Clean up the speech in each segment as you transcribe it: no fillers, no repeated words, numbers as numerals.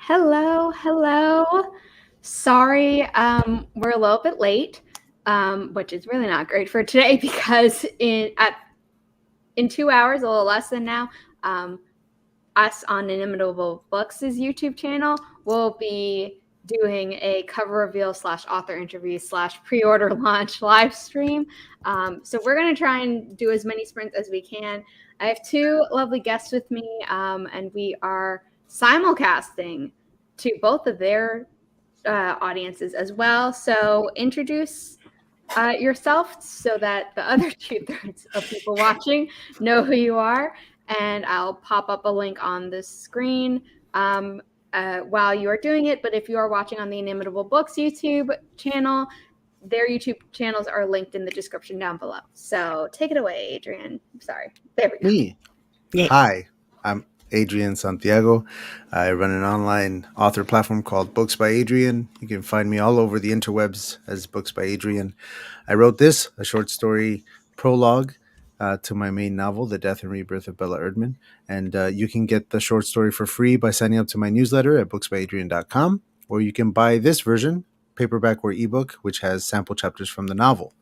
Hello, hello. Sorry, we're a little bit late, which is really not great for today because in 2 hours, a little less than now, us on Inimitable Books' YouTube channel will be doing a cover reveal / author interview / pre-order launch live stream. So we're going to try and do as many sprints as we can. I have two lovely guests with me, and we are simulcasting to both of their audiences as well. So introduce yourself so that the other 2/3 of people watching know who you are. And I'll pop up a link on the screen while you are doing it. But if you are watching on the Inimitable Books YouTube channel, their YouTube channels are linked in the description down below. So take it away, Adrian. I'm sorry. There we go. Me. Yeah. Hi, I'm Adrian Santiago. I run an online author platform called Books by Adrian. You can find me all over the interwebs as Books by Adrian. I wrote this, a short story prologue to my main novel, The Death and Rebirth of Bella Erdman. And you can get the short story for free by signing up to my newsletter at booksbyadrian.com, or you can buy this version, paperback or ebook, which has sample chapters from the novel.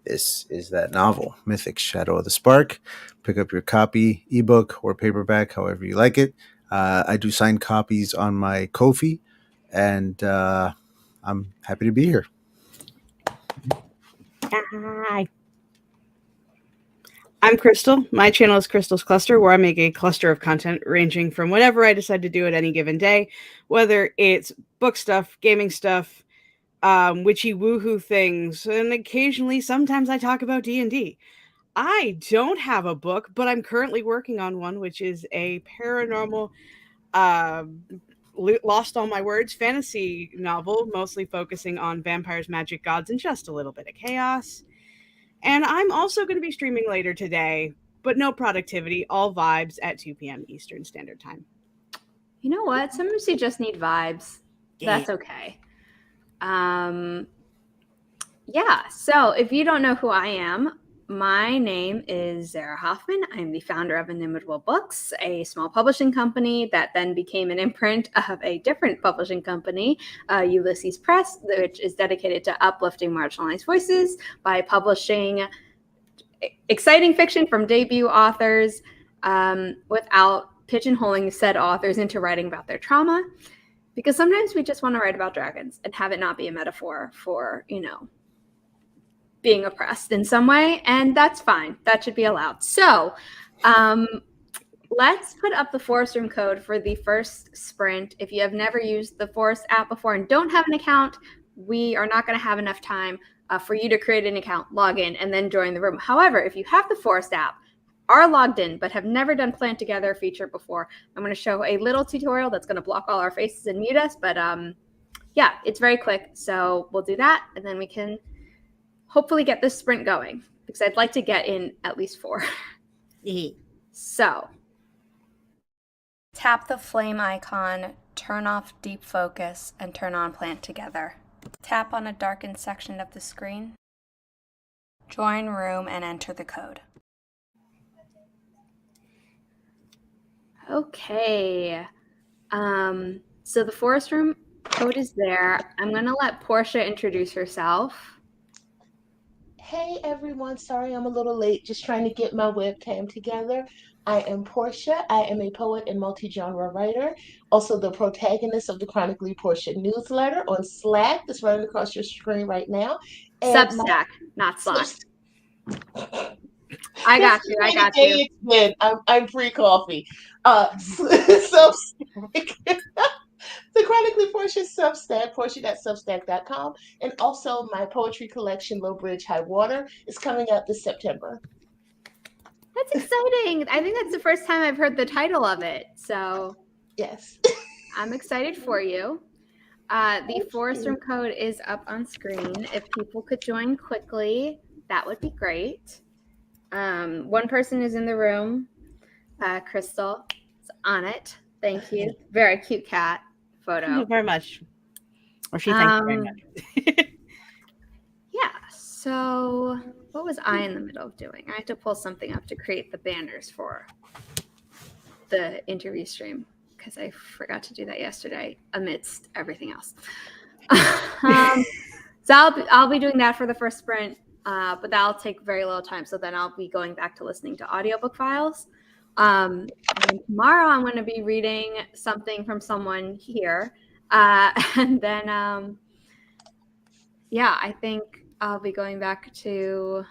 This is that novel, Mythic Shadow of the Spark. Pick up your copy, ebook, or paperback, however you like it. I do signed copies on my Ko-fi, and I'm happy to be here. Hi. I'm Crystal. My channel is Crystal's Cluster, where I make a cluster of content ranging from whatever I decide to do at any given day, whether it's book stuff, gaming stuff, witchy woohoo things, and occasionally, sometimes I talk about D&D. I don't have a book, but I'm currently working on one, which is a paranormal, lost all my words, fantasy novel, mostly focusing on vampires, magic, gods, and just a little bit of chaos. And I'm also going to be streaming later today, but no productivity, all vibes at 2 p.m. Eastern Standard Time. You know what? Sometimes you just need vibes. Yeah. That's okay. Yeah, so if you don't know who I am, my name is Zara Hoffman. I'm the founder of Inimitable Books, a small publishing company that then became an imprint of a different publishing company, Ulysses Press, which is dedicated to uplifting marginalized voices by publishing exciting fiction from debut authors without pigeonholing said authors into writing about their trauma. Because sometimes we just want to write about dragons and have it not be a metaphor for, being oppressed in some way, and that's fine. That should be allowed. So let's put up the Forest Room code for the first sprint. If you have never used the Forest app before and don't have an account, we are not going to have enough time for you to create an account, log in, and then join the room. However, if you have the Forest app, are logged in, but have never done Plan Together feature before, I'm going to show a little tutorial that's going to block all our faces and mute us, but yeah, it's very quick. So we'll do that, and then we can hopefully get this sprint going, because I'd like to get in at least 4. So tap the flame icon, turn off deep focus, and turn on Plant Together. Tap on a darkened section of the screen, join room, and enter the code. Okay, so the Forest Room code is there. I'm going to let Portia introduce herself. Hey everyone, sorry I'm a little late, just trying to get my webcam together. I am Portia. I am a poet and multi-genre writer, also the protagonist of the Chronically Portia newsletter on Slack that's running across your screen right now. And Substack, not Slack. I got you. It's been. I'm pre-coffee. Substack. The Chronically Portia Substack, portia.substack.com, and also my poetry collection, Low Bridge, High Water, is coming out this September. That's exciting. I think that's the first time I've heard the title of it. So yes, I'm excited for you. The Forest Room code is up on screen. If people could join quickly, that would be great. One person is in the room. Crystal is on it. Thank you. Very cute cat photo. Thank you very much. Or she thanks you very much. Yeah. So what was I in the middle of doing? I had to pull something up to create the banners for the interview stream. because I forgot to do that yesterday amidst everything else. So I'll be doing that for the first sprint, but that'll take very little time. So then I'll be going back to listening to audiobook files. And tomorrow I'm going to be reading something from someone here. And then, I think I'll be going back to,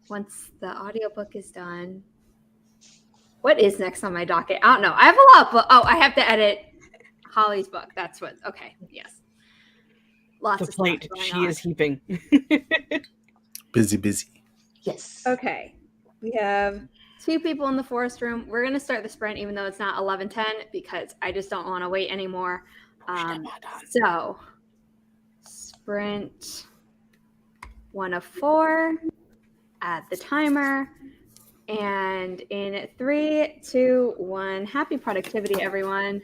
once the audiobook is done. What is next on my docket? I don't know. I have a lot, but I have to edit Holly's book. That's what. Okay. Yes. Lots The of plate stuff going she on. is heaping. Busy. Yes. Okay. We have 2 people in the forest room. We're going to start the sprint, even though it's not 11:10, because I just don't want to wait anymore. So, sprint 1 of 4. Add the timer. And in 3, 2, 1, happy productivity, everyone.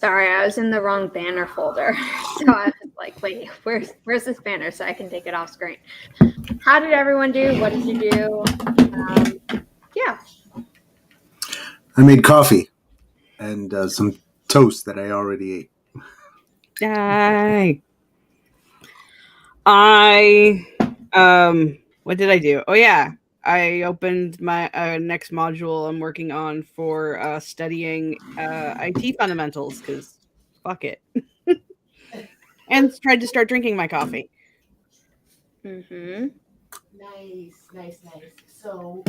Sorry, I was in the wrong banner folder. So I was like, wait, where's this banner so I can take it off screen? How did everyone do? What did you do? Yeah. I made coffee and some toast that I already ate. Die. What did I do? Oh yeah, I opened my next module I'm working on for studying IT fundamentals because fuck it, and tried to start drinking my coffee. Mm-hmm. Nice. So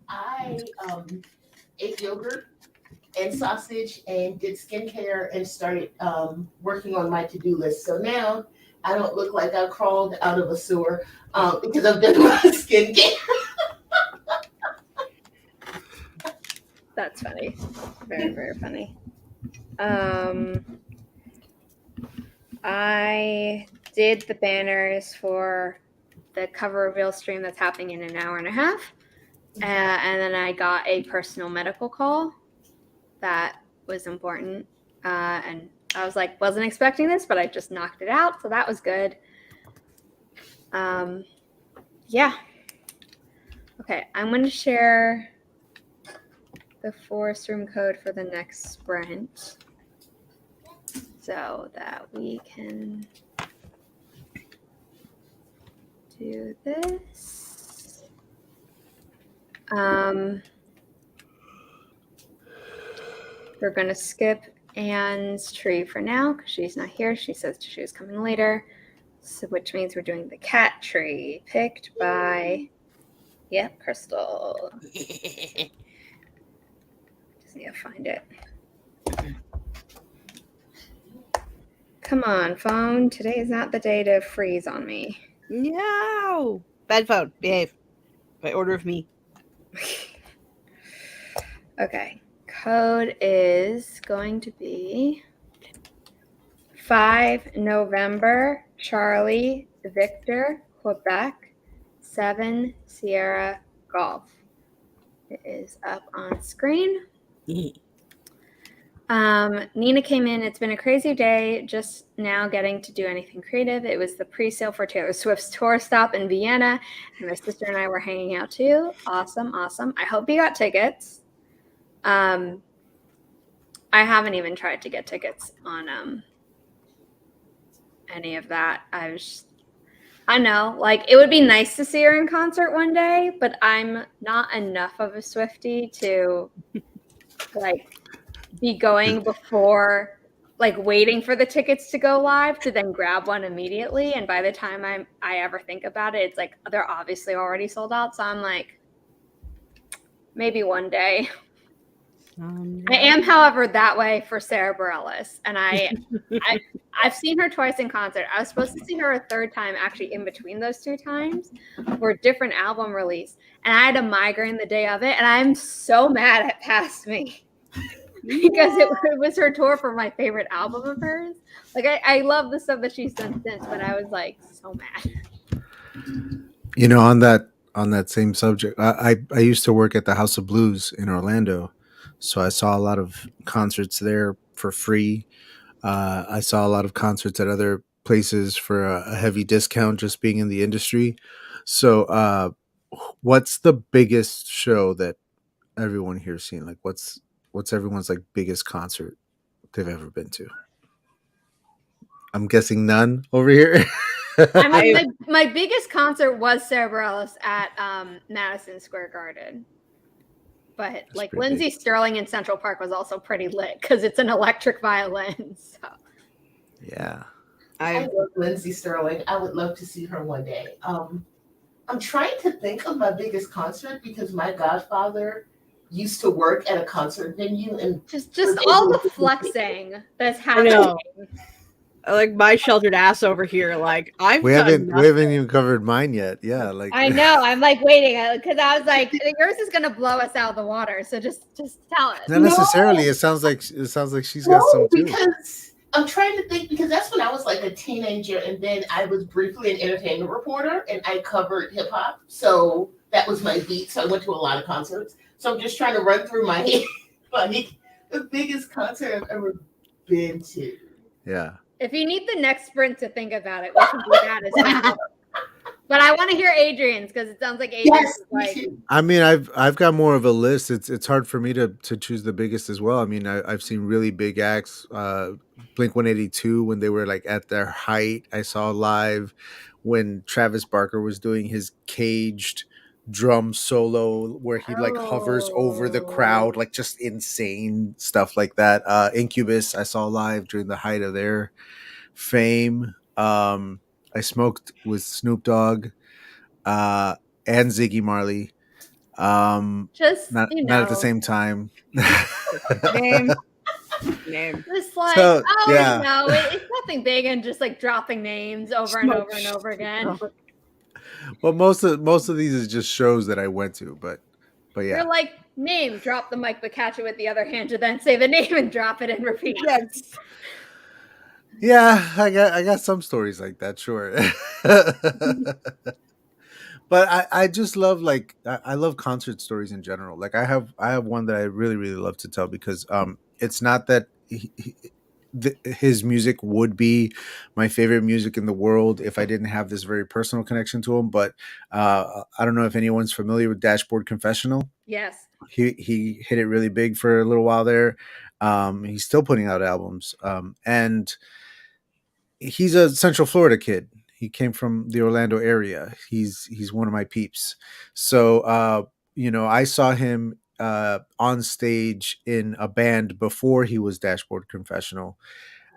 I ate yogurt and sausage and did skincare and started working on my to-do list. So now I don't look like I crawled out of a sewer because I've done my skincare. That's funny. Very, very funny. I did the banners for the cover reveal stream that's happening in an hour and a half. And then I got a personal medical call that was important. And I was like, wasn't expecting this, but I just knocked it out. So that was good. Yeah. Okay, I'm going to share the forest room code for the next sprint so that we can do this. We're going to skip Anne's tree for now because she's not here. She says she was coming later, so which means we're doing the cat tree picked by, Crystal. Just need to find it. Come on, phone. Today is not the day to freeze on me. No, bad phone. Behave. By order of me. Okay. Code is going to be 5 November, Charlie, Victor, Quebec, 7 Sierra, Golf. It is up on screen. Nina came in. It's been a crazy day just now getting to do anything creative. It was the pre-sale for Taylor Swift's tour stop in Vienna, and my sister and I were hanging out too. Awesome. I hope you got tickets. I haven't even tried to get tickets on any of that. I know, like, it would be nice to see her in concert one day, but I'm not enough of a Swiftie to like be going before, like, waiting for the tickets to go live to then grab one immediately. And by the time I ever think about it, it's like they're obviously already sold out. So I'm like, maybe one day. I am, however, that way for Sarah Bareilles, and I've seen her twice in concert. I was supposed to see her a third time, actually, in between those 2 times for a different album release, and I had a migraine the day of it, and I'm so mad it passed me because it was her tour for my favorite album of hers. Like, I love the stuff that she's done since, but I was like so mad. You know, on that same subject, I used to work at the House of Blues in Orlando, so I saw a lot of concerts there for free. I saw a lot of concerts at other places for a heavy discount, just being in the industry. So, what's the biggest show that everyone here's seen? Like, what's everyone's like biggest concert they've ever been to? I'm guessing none over here. I mean, my biggest concert was Sarah Bareilles at Madison Square Garden. But that's like Lindsey Sterling in Central Park was also pretty lit because it's an electric violin. So yeah, I love Lindsey Sterling. I would love to see her one day. I'm trying to think of my biggest concert because my godfather used to work at a concert venue, and just all the flexing that's happening. I know. Like my sheltered ass over here, like we haven't even covered mine yet. Yeah, like I know. I'm like waiting because I was like, yours is gonna blow us out of the water. So just tell us. Not necessarily. It sounds like she's got some too. Because I'm trying to think because that's when I was like a teenager, and then I was briefly an entertainment reporter, and I covered hip hop. So that was my beat. So I went to a lot of concerts. So I'm just trying to run through my head. Like the biggest concert I've ever been to. Yeah. If you need the next sprint to think about it, we can do that as well. But I want to hear Adrian's because it sounds like Adrian's Yes, is me like too. I mean, I've got more of a list. It's hard for me to choose the biggest as well. I mean, I've seen really big acts. Blink 182 when they were like at their height. I saw live when Travis Barker was doing his caged drum solo where he like hovers over the crowd, like just insane stuff like that. Incubus I saw live during the height of their fame. I smoked with Snoop Dogg uh, and Ziggy Marley. just, Not at the same time. Name. just like, So, oh, yeah. it's nothing big and just like dropping names over and over and over again. Well, most of these is just shows that I went to, but yeah. You're like, name, drop the mic, but catch it with the other hand to then say the name and drop it and repeat. Yes. Yeah, I got some stories like that, sure. But I just love like I love concert stories in general. Like I have one that I really really love to tell because it's not that his music would be my favorite music in the world if I didn't have this very personal connection to him. But I don't know if anyone's familiar with Dashboard Confessional. Yes. He hit it really big for a little while there. He's still putting out albums, and he's a Central Florida kid. He came from the Orlando area. He's one of my peeps. So I saw him on stage in a band before he was Dashboard Confessional.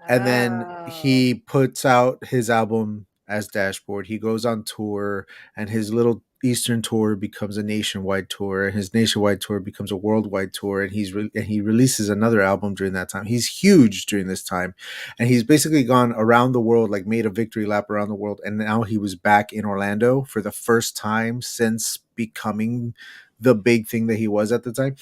And then he puts out his album as Dashboard. He goes on tour, and his little Eastern tour becomes a nationwide tour, and his nationwide tour becomes a worldwide tour. And he releases another album during that time. He's huge during this time, and he's basically gone around the world, like made a victory lap around the world. And now he was back in Orlando for the first time since becoming the big thing that he was at the time.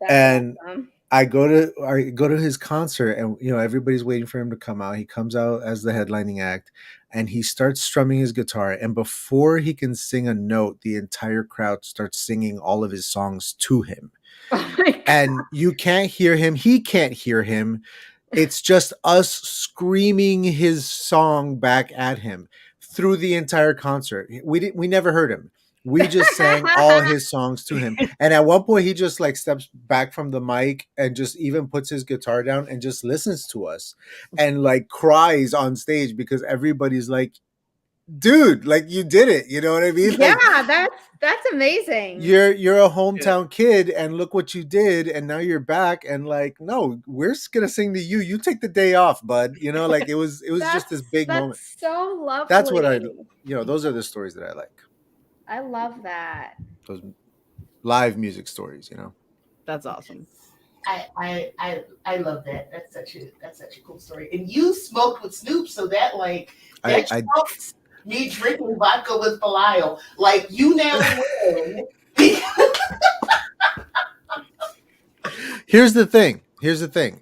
That's and awesome. I go to his concert, and everybody's waiting for him to come out. He comes out as the headlining act, and he starts strumming his guitar. And before he can sing a note, the entire crowd starts singing all of his songs to him. Oh my God. And you can't hear him. He can't hear him. It's just us screaming his song back at him through the entire concert. We never heard him. We just sang all his songs to him. And at one point he just like steps back from the mic and just even puts his guitar down and just listens to us and like cries on stage because everybody's like, dude, like you did it. You know what I mean? Yeah, Like, that's amazing. you're a hometown kid and look what you did, and now you're back, and like, no, we're gonna sing to you. You take the day off, bud. Like it was just this big moment. That's so lovely. That's what those are the stories that I like. I love that. Those live music stories, That's awesome. I love that. That's such a cool story. And you smoked with Snoop, so that like that I trumps me drinking vodka with Belial. Like you now win. Here's the thing,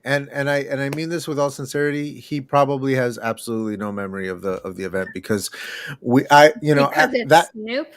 and I mean this with all sincerity. He probably has absolutely no memory of the event because Snoop.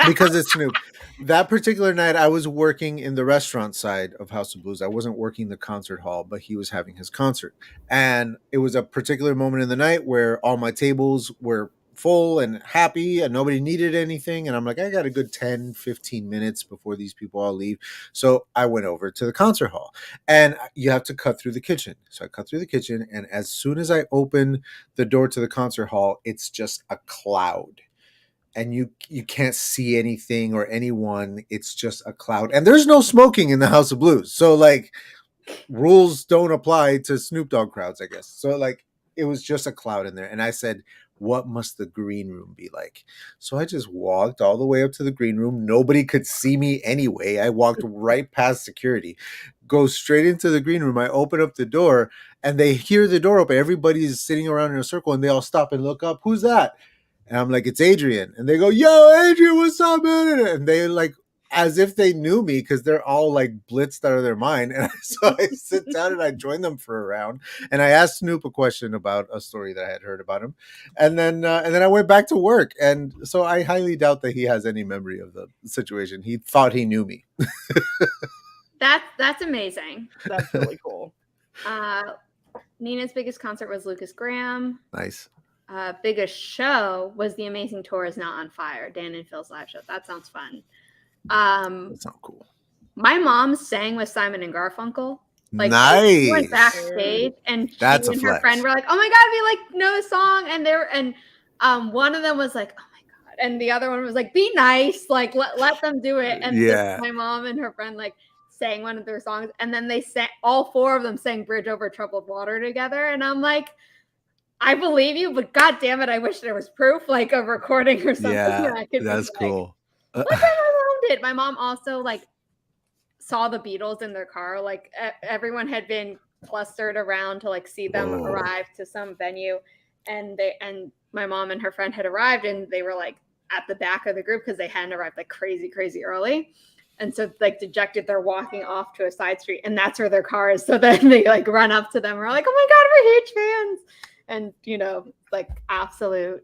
because it's Snoop. That particular night, I was working in the restaurant side of House of Blues. I wasn't working the concert hall, but he was having his concert, and it was a particular moment in the night where all my tables were full and happy and nobody needed anything, and I'm like, I got a good 10-15 minutes before these people all leave. So I went over to the concert hall, and you have to cut through the kitchen. So I cut through the kitchen, and as soon as I open the door to the concert hall, it's just a cloud, and you can't see anything or anyone. It's just a cloud, and there's no smoking in the House of Blues, so like rules don't apply to Snoop Dogg crowds, I guess. So like it was just a cloud in there, and I said, what must the green room be like? So I just walked all the way up to the green room. Nobody could see me anyway. I walked right past security, go straight into the green room. I open up the door, and they hear the door open. Everybody's sitting around in a circle, and they all stop and look up. Who's that? And I'm like, it's Adrian. And they go, yo, Adrian, what's up, man? And they like, as if they knew me, because they're all like blitzed out of their mind. And so I sit down and I join them for a round, and I asked Snoop a question about a story that I had heard about him, and then I went back to work. And so I highly doubt that he has any memory of the situation. He thought he knew me. That's amazing. That's really cool. Nina's biggest concert was Lucas Graham. Nice. Biggest show was The Amazing Tour Is Not on Fire, Dan and Phil's live show. That sounds fun. That sounds cool. My mom sang with Simon and Garfunkel. Like, nice. we went backstage, and she That's a and her flex. friend were like, "Oh my god, we like know the song," and one of them was like, "Oh my god," and the other one was like, "Be nice, like let them do it." And my mom and her friend like sang one of their songs, and then they sang, all four of them sang "Bridge Over Troubled Water" together, and I'm like, I believe you, but god damn it, I wish there was proof, like a recording or something. Yeah, that's cool. Look what my mom did. My mom also like saw the Beatles in their car. Like everyone had been clustered around to like see them arrive to some venue, and my mom and her friend had arrived, and they were like at the back of the group because they hadn't arrived like crazy early. And so like dejected, they're walking off to a side street, and that's where their car is. So then they like run up to them and are like, "Oh my god, we're huge fans!" And like absolute.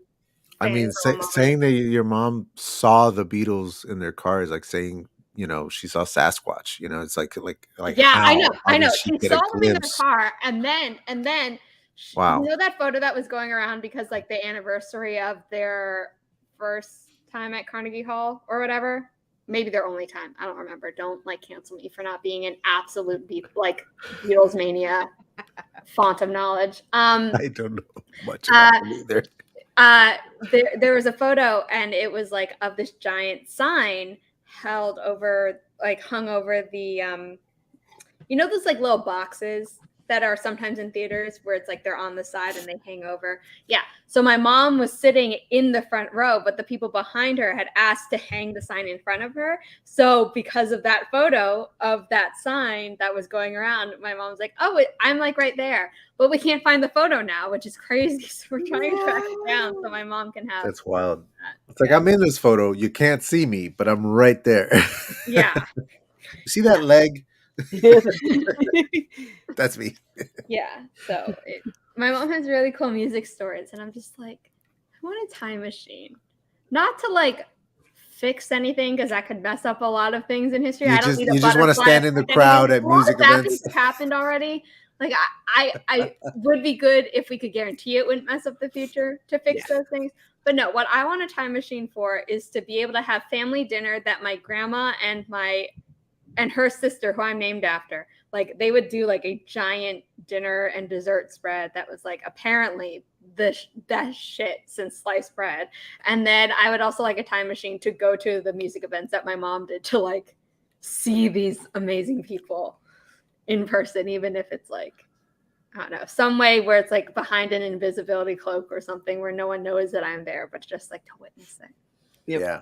I mean, saying that your mom saw the Beatles in their car is like saying, she saw Sasquatch. It's like yeah, how? I know. She saw them in the car, and then wow. That photo that was going around because like the anniversary of their first time at Carnegie Hall or whatever. Maybe their only time. I don't remember. Don't like cancel me for not being an absolute Beatles mania font of knowledge. I don't know much about them either. There was a photo, and it was like of this giant sign hung over the those like little boxes that are sometimes in theaters where it's like they're on the side and they hang over. Yeah. So my mom was sitting in the front row, but the people behind her had asked to hang the sign in front of her. So because of that photo of that sign that was going around, my mom was like, "Oh, I'm like right there, but we can't find the photo now," which is crazy. So we're trying to track it down so my mom can have. That's wild. It's like, I'm in this photo. You can't see me, but I'm right there. Yeah. You see that leg? That's me. Yeah. So my mom has really cool music stories, and I'm just like, I want a time machine, not to like fix anything because that could mess up a lot of things in history. You just want to stand in the crowd at music events. Happened already. Like I would be good if we could guarantee it wouldn't mess up the future to fix those things. But no, what I want a time machine for is to be able to have family dinner that my grandma and her sister, who I'm named after, like they would do like a giant dinner and dessert spread that was like apparently the best shit since sliced bread. And then I would also like a time machine to go to the music events that my mom did to like see these amazing people in person, even if it's like, I don't know, some way where it's like behind an invisibility cloak or something where no one knows that I'm there, but just like to witness it. Yep. Yeah.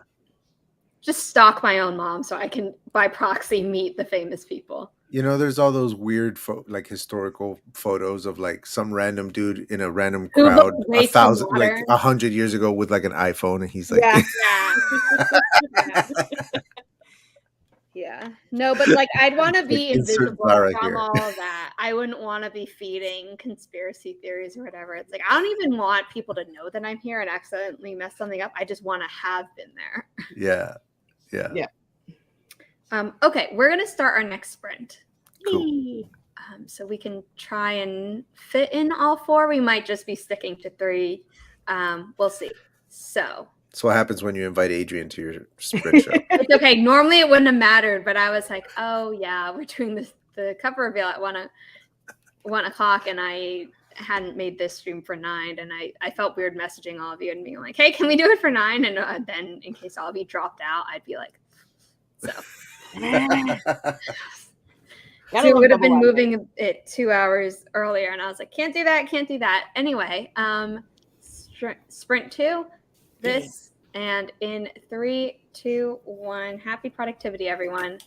Just stalk my own mom so I can, by proxy, meet the famous people. There's all those weird historical photos of like some random dude in a random crowd 100 years ago with like an iPhone, and he's like, yeah. No, but like I'd want to be invisible from all of that. I wouldn't want to be feeding conspiracy theories or whatever. It's like I don't even want people to know that I'm here and accidentally mess something up. I just want to have been there. Yeah. Okay, we're gonna start our next sprint. Cool. So we can try and fit in all four. We might just be sticking to 3. We'll see. So what happens when you invite Adrian to your sprint show? It's okay. Normally it wouldn't have mattered, but I was like, oh yeah, we're doing the cover reveal at 1 o'clock, and I hadn't made this stream for 9, and I felt weird messaging all of you and being like, hey, can we do it for 9? And then in case all of you dropped out, I'd be like, so. So we would have been moving it 2 hours earlier, and I was like, can't do that. Anyway, sprint 2, this, and in 3, 2, 1, happy productivity, everyone.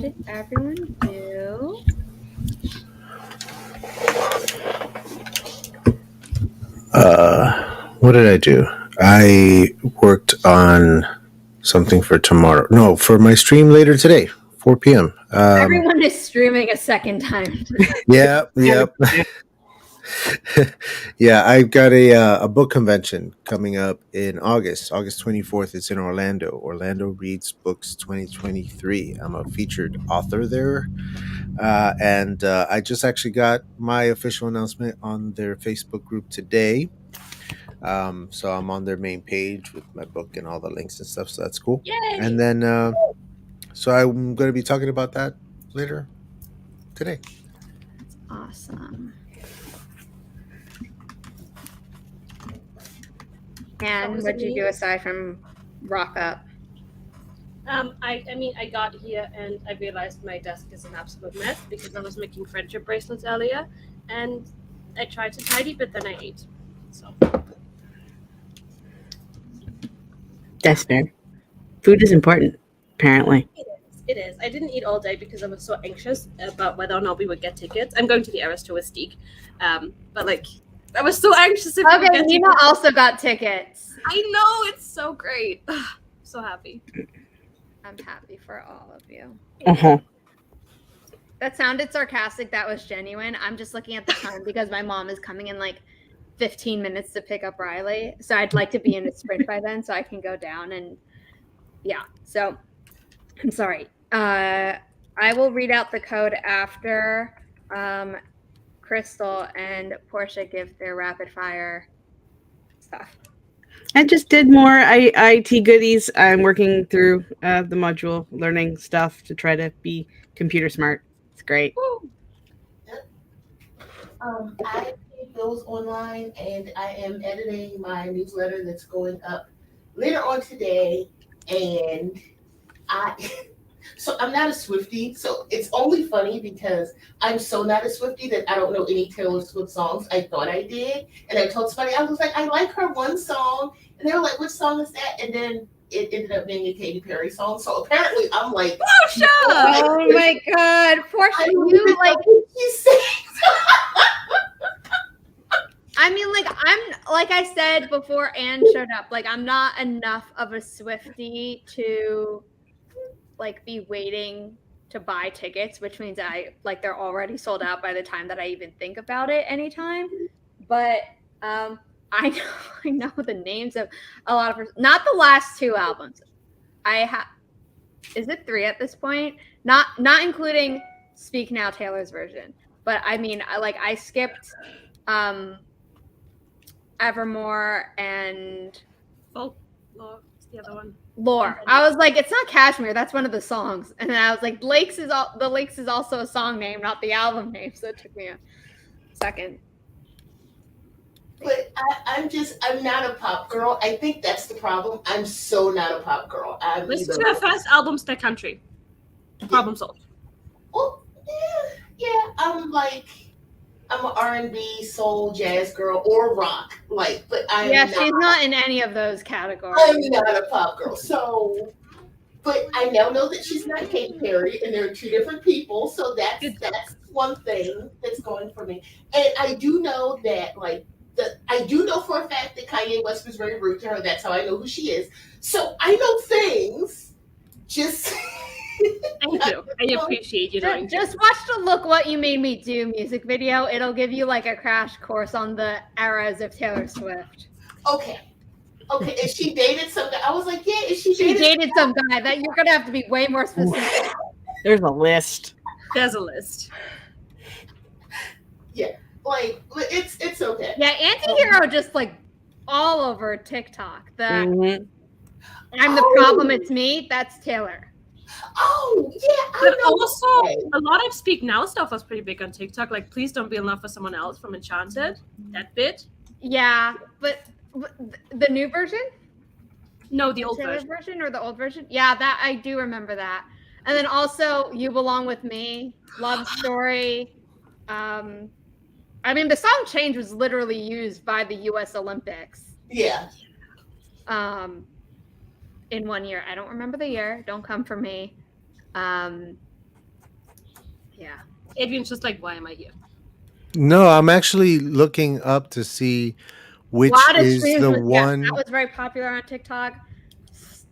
did everyone do? What did I do? I worked on something for tomorrow. No, for my stream later today, 4 p.m. Everyone is streaming a second time. Yeah, yep. Yeah, I've got a book convention coming up in August 24th. It's in Orlando. Orlando Reads Books 2023. I'm a featured author there. And I just actually got my official announcement on their Facebook group today. So I'm on their main page with my book and all the links and stuff. So that's cool. Yay! And then, so I'm going to be talking about that later today. That's awesome. And what did you do aside from rock up? I mean, I got here and I realized my desk is an absolute mess because I was making friendship bracelets earlier, and I tried to tidy, but then I ate. So That's fair. Food is important, apparently. it is. I didn't eat all day because I was so anxious about whether or not we would get tickets. I'm going to the Eras tour with Steak, but like I was so anxious if we would Okay, get Nina tickets. also got tickets. I know, it's so great. So happy. I'm happy for all of you. Uh-huh. That sounded sarcastic. That was genuine. I'm just looking at the time because my mom is coming in like 15 minutes to pick up Riley. So I'd like to be in a sprint by then so I can go down and yeah. So I'm sorry. I will read out the code after Crystal and Portia give their rapid fire stuff. I just did more IT goodies. I'm working through the module, learning stuff to try to be computer smart. It's great. I pay bills online, and I am editing my newsletter that's going up later on today. And so I'm not a Swiftie, so it's only funny because I'm so not a Swiftie that I don't know any Taylor Swift songs. I thought I did, and I told somebody, I was like, I like her one song, and they were like, which song is that? And then it ended up being a Katy Perry song. So apparently I'm like, Portia! Oh my god, Portia, I don't you even like know what she sings. I mean, like I said before Anne showed up, like I'm not enough of a Swiftie to like be waiting to buy tickets, which means they're already sold out by the time that I even think about it anytime. But I know the names of a lot of not the last two albums. Is it 3 at this point? Not including Speak Now Taylor's version. But I mean, I skipped Evermore and Folklore. What's the other one? Lore. I was like, it's not Kashmir. That's one of the songs. And then I was like, the Lakes is also a song name, not the album name. So it took me a second. But I'm not a pop girl. I think that's the problem. I'm so not a pop girl. Listen to her first album, Stay Country. Problem solved. Well, yeah. I'm an R&B, soul, jazz girl, or rock. But she's not in any of those categories. I'm not a pop girl. So, but I now know that she's not Katy Perry, and they're two different people. So that's one thing that's going for me. And I do know that I do know for a fact that Kanye West was very rude to her. That's how I know who she is. So I know things. Just Thank you. I appreciate you doing just watch the Look What You Made Me Do music video. It'll give you like a crash course on the eras of Taylor Swift. Okay. If she dated some guy, I was like, yeah, if she dated some guy, that you're gonna have to be way more specific. There's a list. There's a list. Yeah. It's okay. Yeah, anti-hero just all over TikTok. I'm the problem, it's me. That's Taylor. Oh, yeah. But also, a lot of Speak Now stuff was pretty big on TikTok. Like, please don't be in love with someone else from Enchanted. That bit. Yeah, but the new version? No, the old Taylor version or the old version? Yeah, that I do remember that. And then also, You Belong With Me, Love Story. I mean, the song Change was literally used by the U.S. Olympics. Yeah. In one year. I don't remember the year. Don't come for me. Yeah. Adrian's just like, why am I here? No, I'm actually looking up to see which Lot of is streams the was yes, one. that was very popular on TikTok.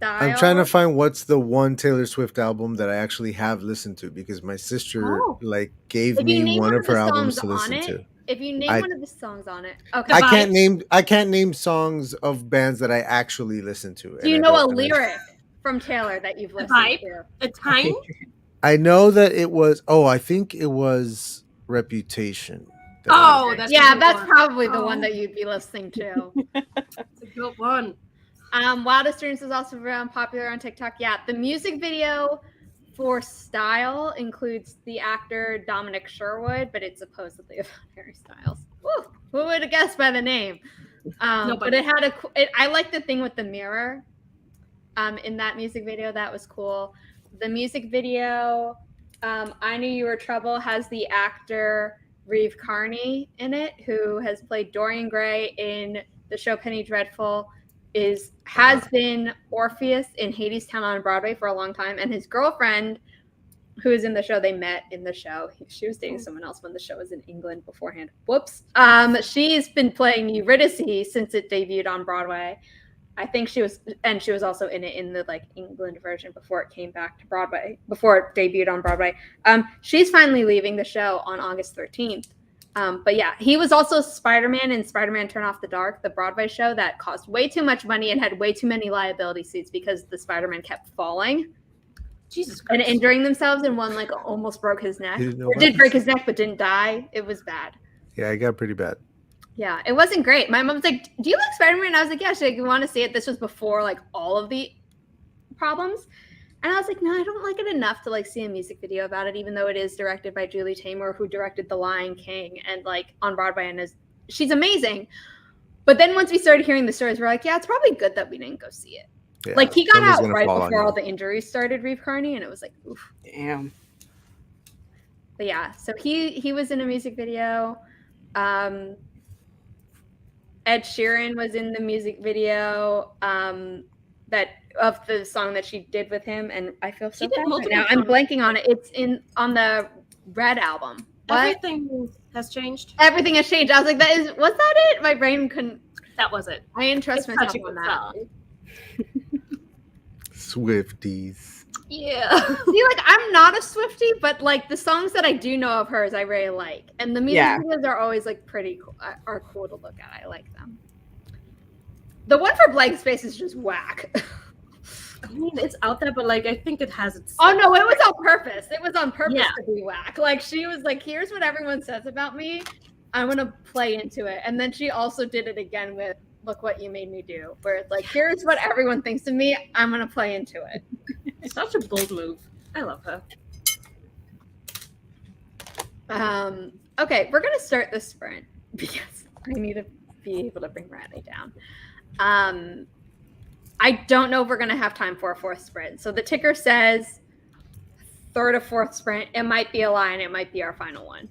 I'm trying to Style. find what's the one Taylor Swift album that I actually have listened to because my sister Oh. like gave If you me name one one of of the her albums songs to on listen it, to. if you name I one of the songs on it, The okay. I can't name songs of bands that I actually listen to, Do and you I know a don't. And lyric from Taylor that you've The listened vibe, to? a time. I know that it was. Oh, I think it was Reputation. That I Oh, listened that's to. a Yeah, good that's one. probably the one Oh, that you'd be listening to. that's a good one. Wildest Dreams was also around popular on TikTok. Yeah, the music video for Style includes the actor Dominic Sherwood, but it's supposedly about Harry Styles. Woo, who would have guessed by the name? But Nobody. it had I like the thing with the mirror. In that music video, that was cool. The music video, I Knew You Were Trouble, has the actor Reeve Carney in it, who has played Dorian Gray in the show Penny Dreadful, has been Orpheus in Hadestown on Broadway for a long time, and his girlfriend, who is in the show, they met in the show. She was dating someone else when the show was in England beforehand. Whoops. She's been playing Eurydice since it debuted on Broadway. I think she was also in it in the like England version before it came back to Broadway, before it debuted on Broadway. She's finally leaving the show on August 13th. But yeah, he was also Spider-Man in Spider-Man Turn Off the Dark, the Broadway show that cost way too much money and had way too many liability suits because the Spider-Man kept falling Jesus and Christ. injuring themselves, and one like almost broke his neck. You didn't know Or about did break this? his neck but didn't die. It was bad. Yeah, I got pretty bad. Yeah, it wasn't great. My mom's like, "Do you like Spider-Man?" I was like, "Yeah." She's like, "You want to see it?" This was before like all of the problems, and I was like, "No, I don't like it enough to like see a music video about it." Even though it is directed by Julie Taymor, who directed The Lion King and like on Broadway, and she's amazing. But then once we started hearing the stories, we're like, "Yeah, it's probably good that we didn't go see it." Yeah, Like he got somebody's out gonna right fall on before all you. the injuries started, Reeve Carney, and it was like, oof. Damn. But yeah, so he was in a music video. Ed Sheeran was in the music video that of the song that she did with him, and I feel so did bad right multiple now. I'm songs. blanking on it. It's on the Red album. What? Everything has changed. Everything has changed. I was like, was that it? My brain couldn't. That was it. I didn't trust It's myself such a on good that. song. Swifties. Yeah. See, like I'm not a Swiftie, but like the songs that I do know of hers, I really like, and the music videos are always like pretty cool. Are cool to look at. I like them. The one for Blank Space is just whack. I mean, it's out there, but like I think it has its. Oh no, it was on purpose. It was on purpose Yeah. to be whack. Like she was like, "Here's what everyone says about me. I'm gonna play into it." And then she also did it again with "Look What You Made Me Do," where it's like, "Here's what everyone thinks of me. I'm gonna play into it." Such a bold move. I love her. Okay, we're gonna start the sprint because I need to be able to bring Riley down. I don't know if we're gonna have time for a fourth sprint. So the ticker says third or fourth sprint. It might be a lie and it might be our final one.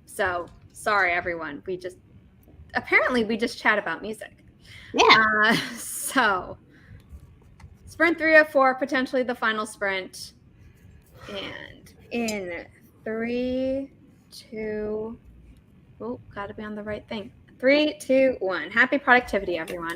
So sorry everyone. We just chat about music. Yeah. So sprint 3 or 4, potentially the final sprint. And in 3, 2, oh, gotta be on the right thing. 3, 2, 1. Happy productivity, everyone.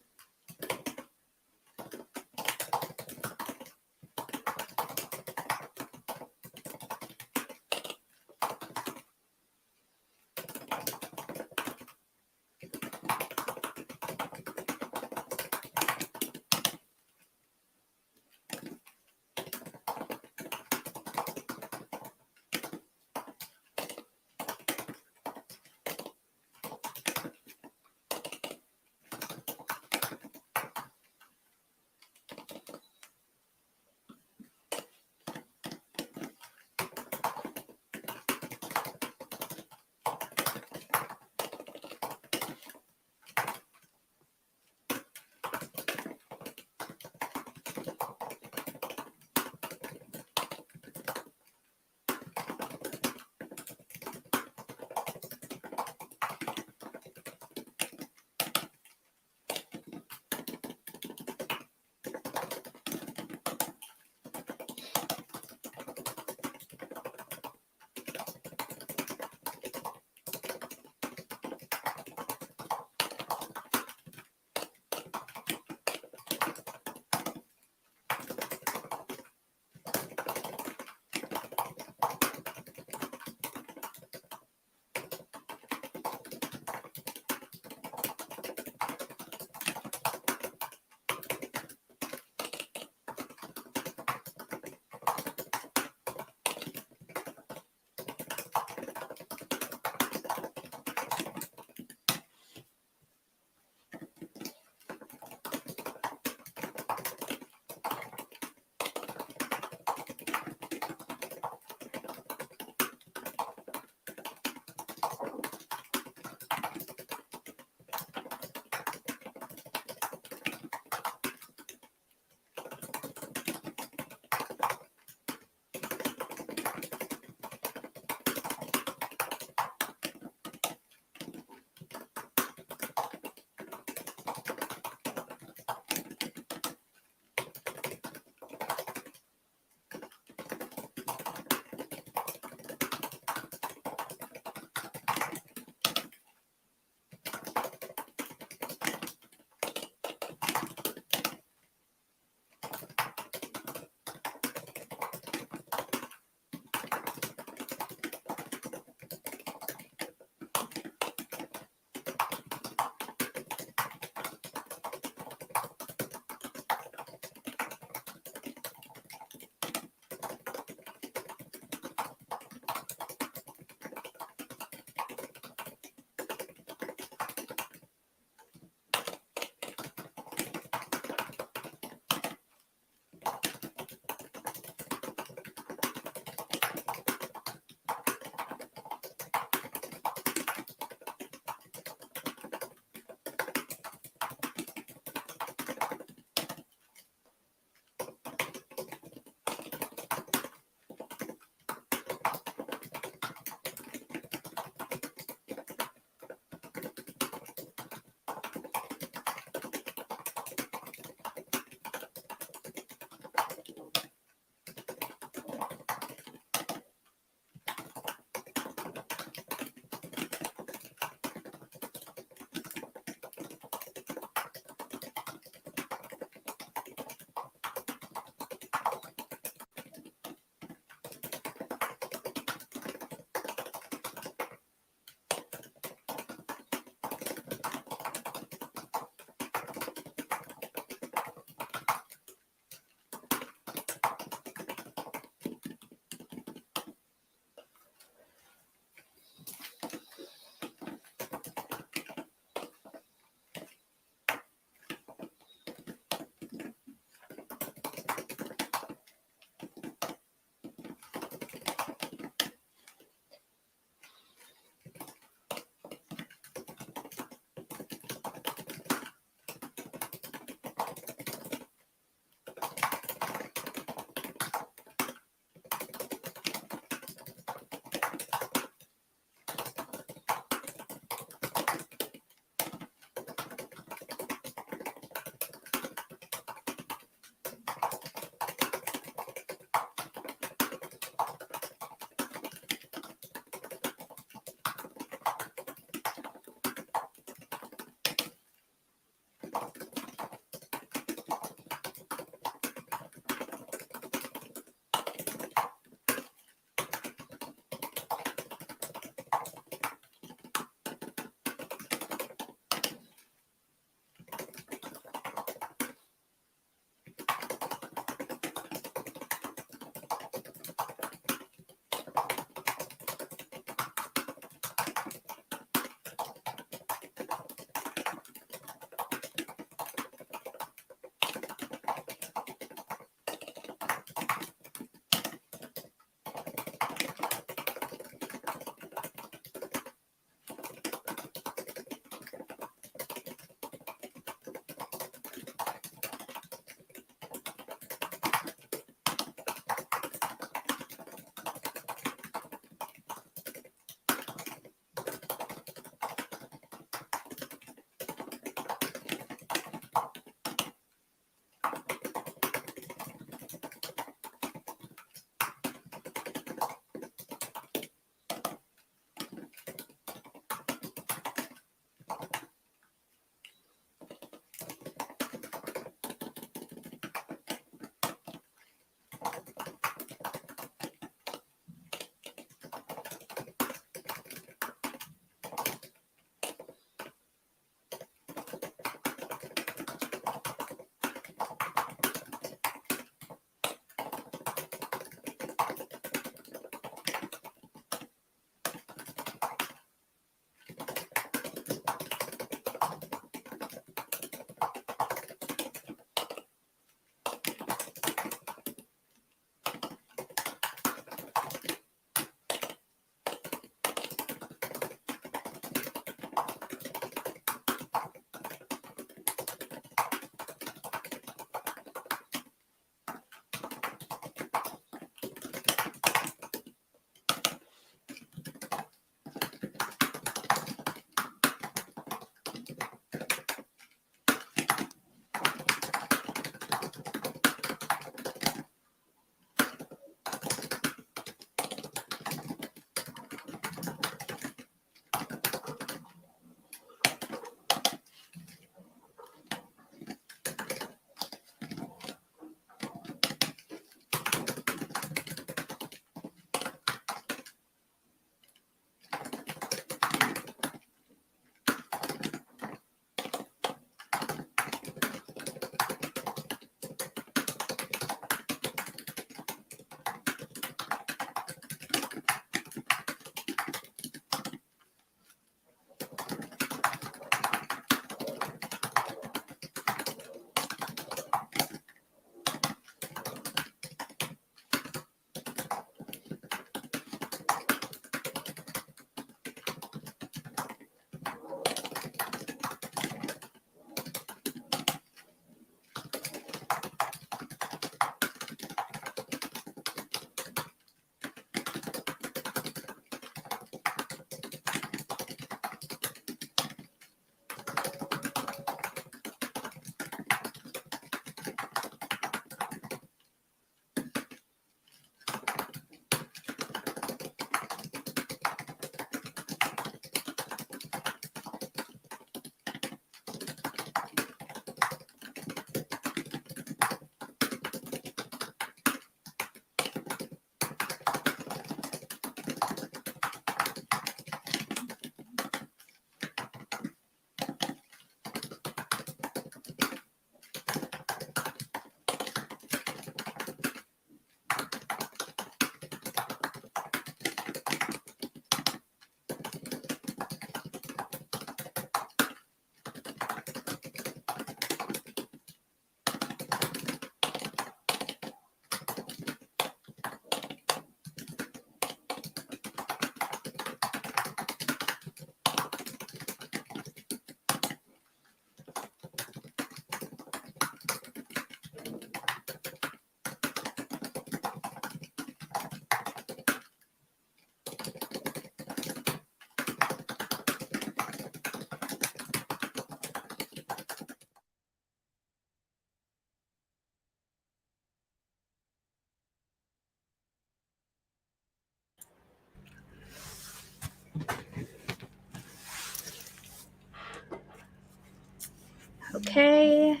Okay.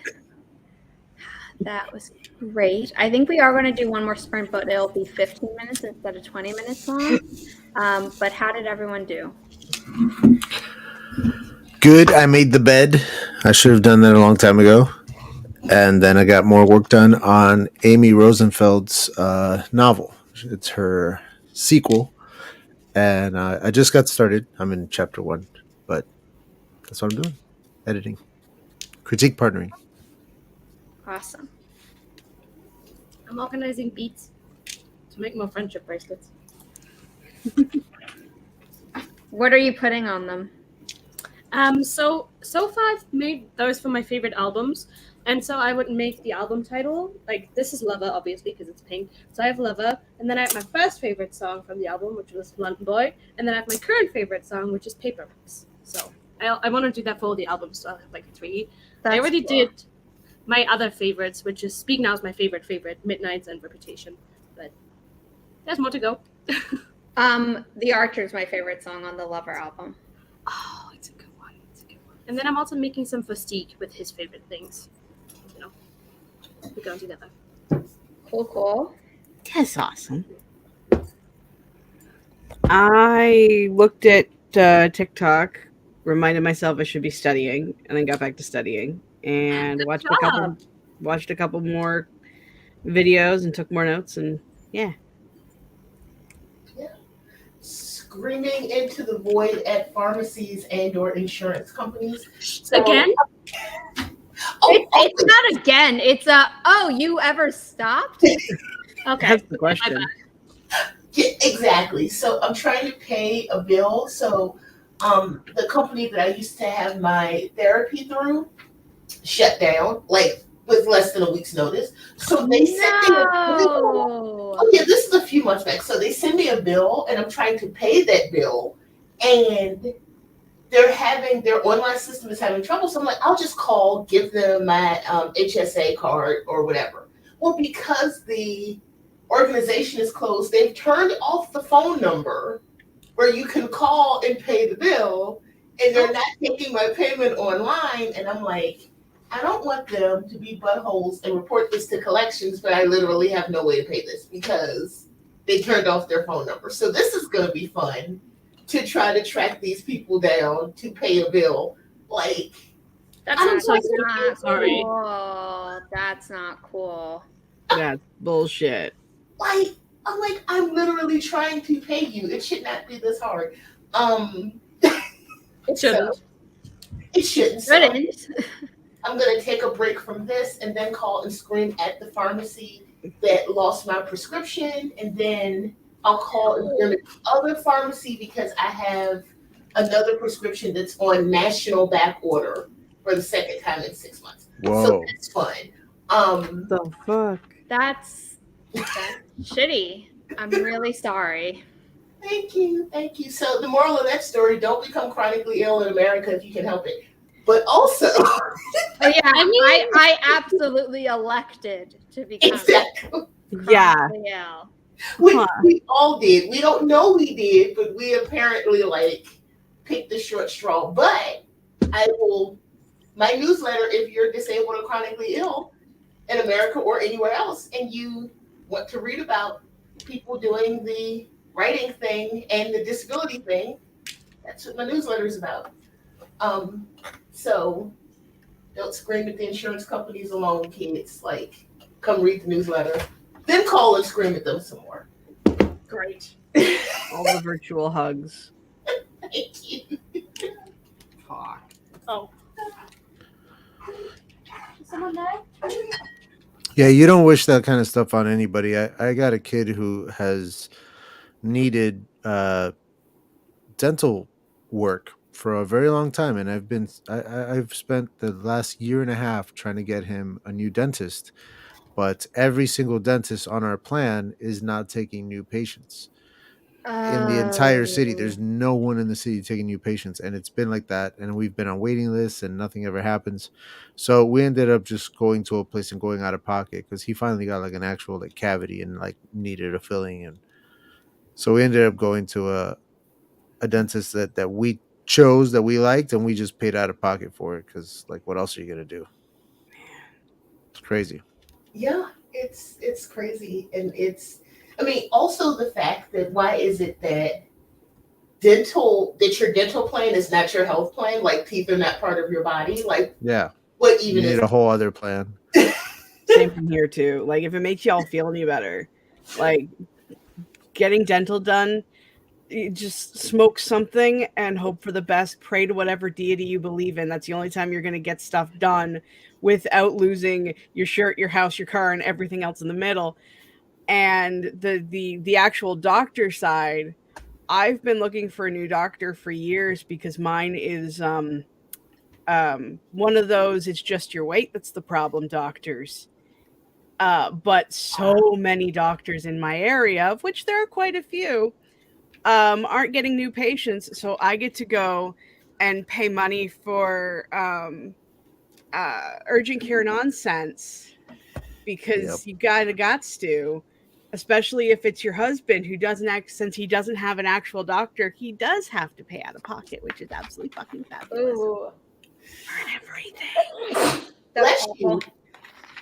That was great. I think we are going to do one more sprint, but it'll be 15 minutes instead of 20 minutes long. But how did everyone do? Good. I made the bed. I should have done that a long time ago. And then I got more work done on Amy Rosenfeld's novel. It's her sequel. And I just got started. I'm in chapter 1, but that's what I'm doing. Editing. Critique partnering. Awesome. I'm organizing beads to make more friendship bracelets. What are you putting on them? So far I've made those for my favorite albums, and so I would make the album title like this is Lover, obviously because it's pink. So I have Lover, and then I have my first favorite song from the album, which was London Boy, and then I have my current favorite song, which is Paperbacks. So I want to do that for all the albums, so I'll have like 3. I already did my other favorites, which is Speak Now is my favorite, Midnights and Reputation, but there's more to go. The Archer is my favorite song on the Lover album. Oh, it's a good one. And then I'm also making some for Steak with his favorite things. You know, we go together. Cool. That's awesome. I looked at TikTok, reminded myself I should be studying, and then got back to studying and watched a couple more videos and took more notes, and yeah. Screaming into the void at pharmacies and/or insurance companies. So, Again? It's not again. It's you ever stopped? Okay. That's the question. Yeah, exactly. So I'm trying to pay a bill. So the company that I used to have my therapy through shut down, like with less than a week's notice. So they sent me a bill. Oh yeah, this is a few months back. So they send me a bill and I'm trying to pay that bill, and their online system is having trouble. So I'm like, I'll just call, give them my HSA card or whatever. Well, because the organization is closed, they've turned off the phone number where you can call and pay the bill, and they're not taking my payment online. And I'm like, I don't want them to be buttholes and report this to collections, but I literally have no way to pay this because they turned off their phone number. So this is going to be fun to try to track these people down to pay a bill. Like, That's not not sorry. cool. That's not cool. That's bullshit. Like, I'm literally trying to pay you. It should not be this hard. It shouldn't. So, it shouldn't. So I'm gonna take a break from this and then call and scream at the pharmacy that lost my prescription, and then I'll call and scream at the other pharmacy because I have another prescription that's on national back order for the second time in 6 months. Whoa. So that's fun. The fuck? That's shitty. I'm really sorry. Thank you. So the moral of that story: don't become chronically ill in America if you can help it. But also, yeah, I absolutely elected to become exactly. chronically ill. We all did. We don't know we did, but we apparently picked the short straw. But my newsletter, if you're disabled or chronically ill in America or anywhere else, and you want to read about people doing the writing thing and the disability thing, that's what my newsletter is about. So don't scream at the insurance companies alone, kids. Like, come read the newsletter, then call and scream at them some more. Great. All the virtual hugs. Thank you. Fuck. Oh. Is someone there? Yeah, you don't wish that kind of stuff on anybody. I got a kid who has needed dental work for a very long time, and I've spent the last year and a half trying to get him a new dentist, but every single dentist on our plan is not taking new patients. In the entire city, there's no one in the city taking new patients, and it's been like that, and we've been on waiting lists and nothing ever happens. So we ended up just going to a place and going out of pocket because he finally got like an actual like cavity and like needed a filling, and so we ended up going to a dentist that we chose, that we liked, and we just paid out of pocket for it because like what else are you gonna do? It's crazy. Yeah, it's crazy, and I mean, also the fact that why is it that your dental plan is not your health plan? Like teeth are not part of your body. Like Yeah. what You even need is? a whole other plan. Same from here too. Like if it makes y'all feel any better, like getting dental done, you just smoke something and hope for the best. Pray to whatever deity you believe in. That's the only time you're going to get stuff done without losing your shirt, your house, your car, and everything else in the middle. And the actual doctor side, I've been looking for a new doctor for years because mine is one of those it's just your weight that's the problem doctors. But so many doctors in my area, of which there are quite a few, aren't getting new patients. So I get to go and pay money for urgent care nonsense Yep. because you gots to, especially if it's your husband who doesn't act, since he doesn't have an actual doctor, he does have to pay out of pocket, which is absolutely fucking fabulous. Ooh. For everything. That's Bless you. awful.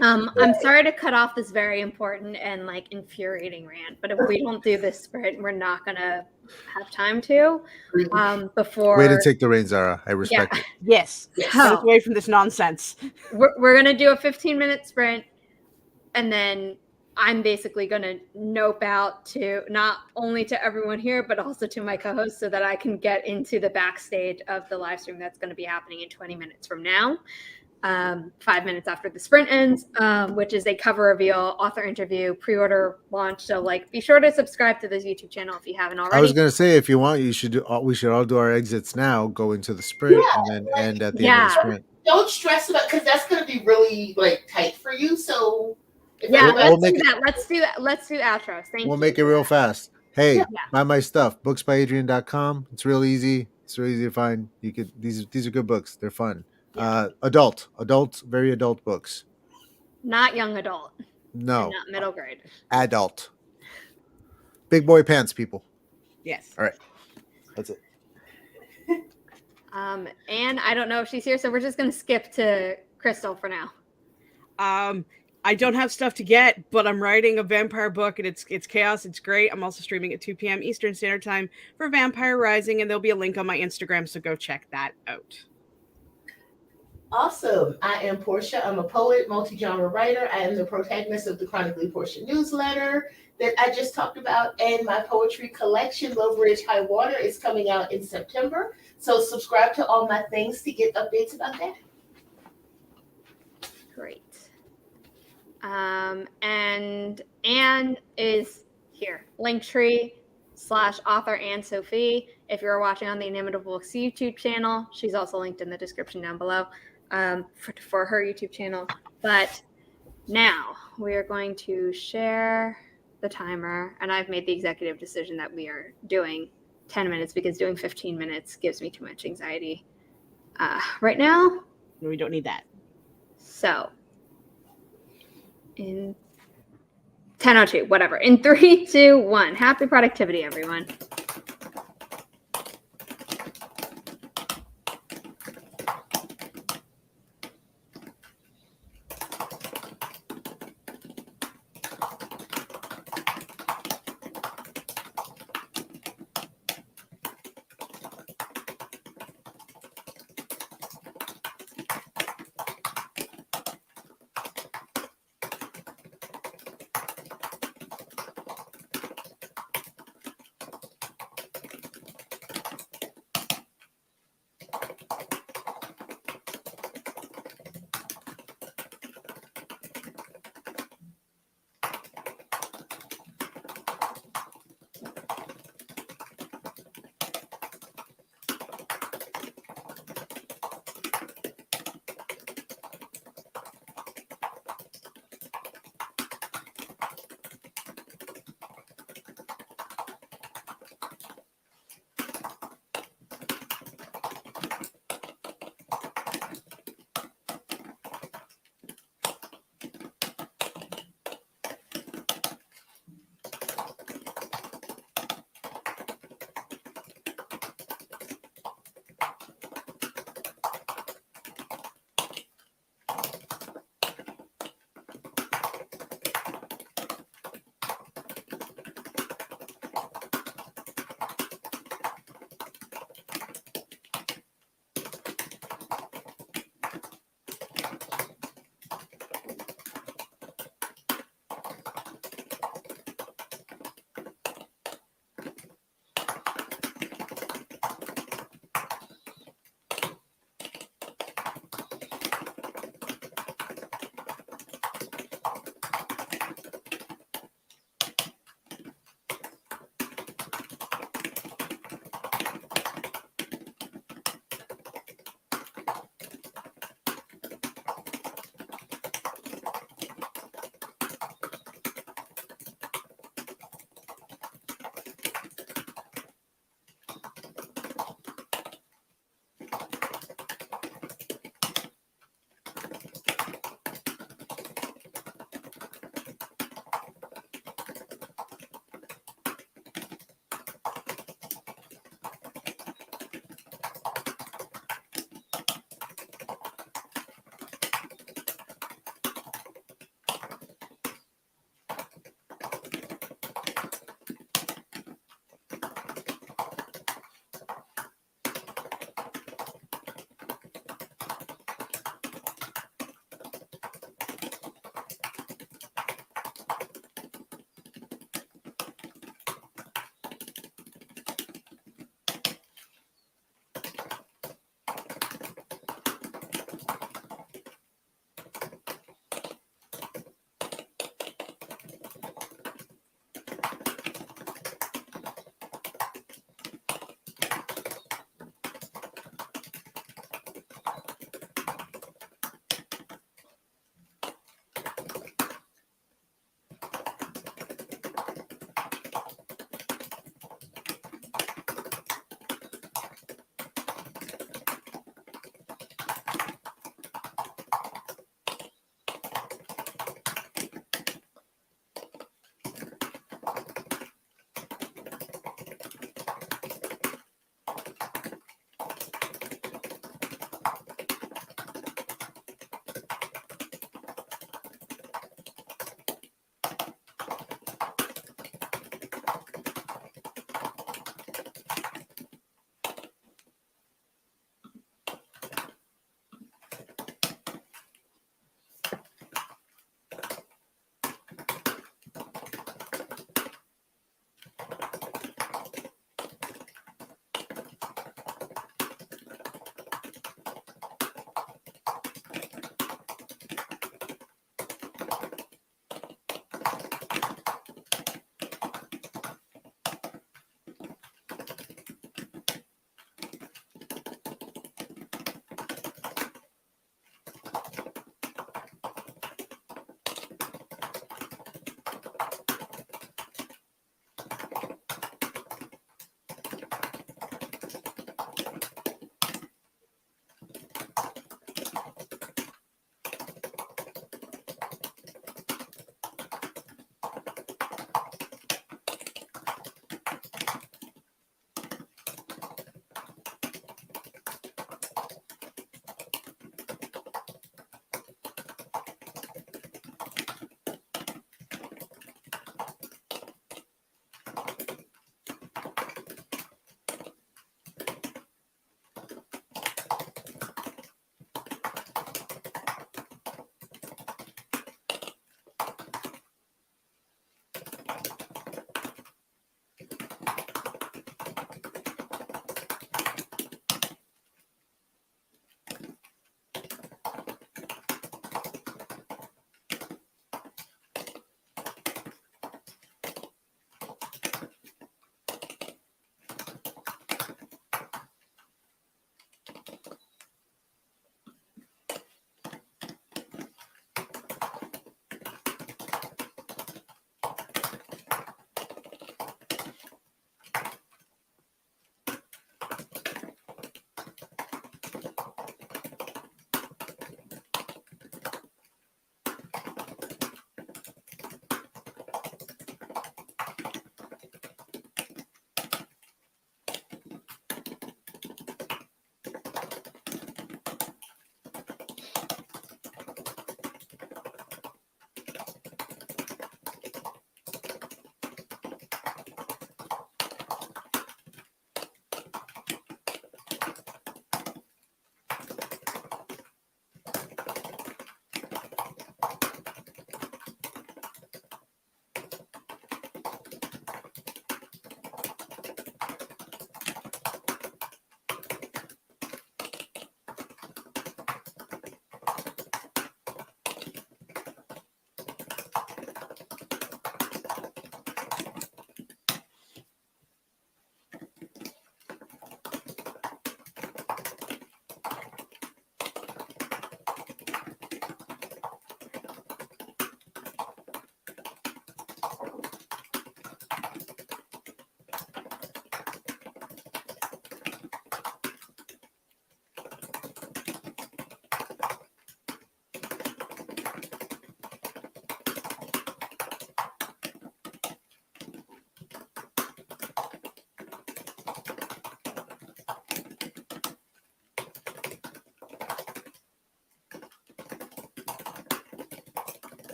I'm sorry to cut off this very important and like infuriating rant, but if we don't do this sprint, we're not gonna have time to. Before Way to take the reins, Zara. I respect it. Yes. Yes. Get us away from this nonsense. we're gonna do a 15-minute sprint, and then I'm basically gonna nope out to not only to everyone here, but also to my co-host, so that I can get into the backstage of the live stream that's going to be happening in 20 minutes from now. 5 minutes after the sprint ends, which is a cover reveal, author interview, pre-order launch. So like, be sure to subscribe to this YouTube channel if you haven't already. I was gonna say, if you want, you should do. We should all do our exits now. Go into the sprint Yeah, and then like, end at the end of the sprint. Don't stress about because that's going to be really like tight for you. So Yeah, We'll let's make do it- that. Let's do that. Let's do outros. Thank you. We'll make it real fast. Hey, Yeah. buy my stuff. Booksbyadrian.com. It's real easy. It's real easy to find. You could these are good books. They're fun. Yeah. Adult, very adult books. Not young adult. No, And not middle grade. adult. Big boy pants, people. Yes. All right, that's it. And I don't know if she's here, so we're just gonna skip to Crystal for now. I don't have stuff to get, but I'm writing a vampire book and it's chaos. It's great. I'm also streaming at 2 p.m. Eastern Standard Time for Vampire Rising, and there'll be a link on my Instagram, so go check that out. Awesome. I am Portia. I'm a poet, multi-genre writer. I am the protagonist of the Chronically Portia newsletter that I just talked about, and my poetry collection, Low Ridge High Water, is coming out in September. So subscribe to all my things to get updates about that. Great. And Anne is here. Linktree/author Anne Sophie. If you're watching on the Inimitable Books YouTube channel, she's also linked in the description down below for her YouTube channel. But now we are going to share the timer, and I've made the executive decision that we are doing 10 minutes because doing 15 minutes gives me too much anxiety right now. We don't need that. So in 10:02, whatever. In 3, 2, 1. Happy productivity, everyone.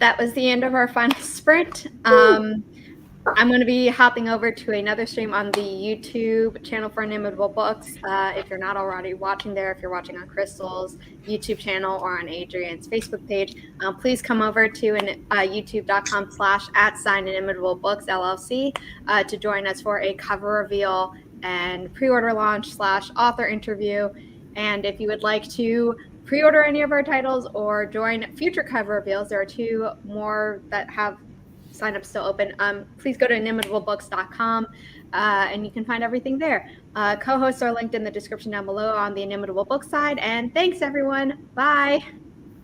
that was the end of our final sprint. I'm going to be hopping over to another stream on the YouTube channel for Inimitable Books. If you're not already watching there, if you're watching on Crystal's YouTube channel or on Adrian's Facebook page, please come over to youtube.com/@Inimitable Books LLC to join us for a cover reveal and pre-order launch / author interview. And if you would like to pre-order any of our titles or join future cover reveals, there are 2 more that have sign-up still open. Please go to inimitablebooks.com and you can find everything there. Co-hosts are linked in the description down below on the Inimitable Book side. And thanks, everyone. Bye.